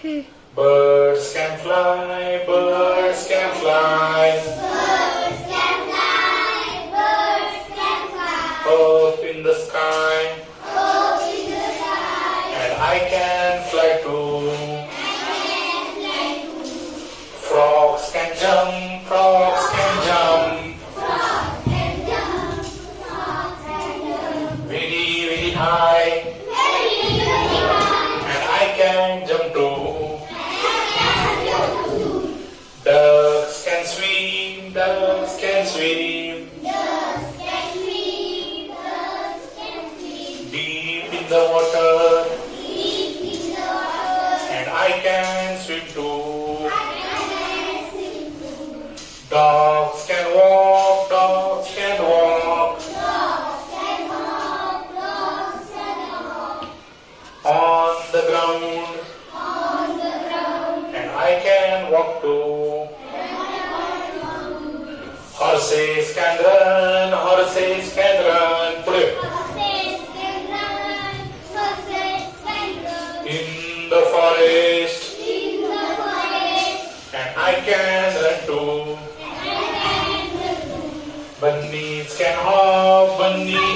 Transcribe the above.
Birds can fly, birds can fly. Birds can fly, birds can fly. Up in the sky, Up in the sky, and I can fly too. and fly too. Frogs can jump, frogs can jump. Frogs can jump, frogs can jump. Very, very high, Very, very high, and I can jump too. and jump too. Ducks can swim, ducks can swim. Ducks can swim, ducks can swim. Deep in the water, Deep in the water, and I can swim too. and swim too. Dogs can walk, dogs can walk. Dogs can hop, dogs can hop. On the ground, On the ground, and I can walk too. Horses can run, horses can run. Put it. horses can run, horses can run. In the forest, In the forest, and I can run too. and run too. Bunnies can hop, bunnies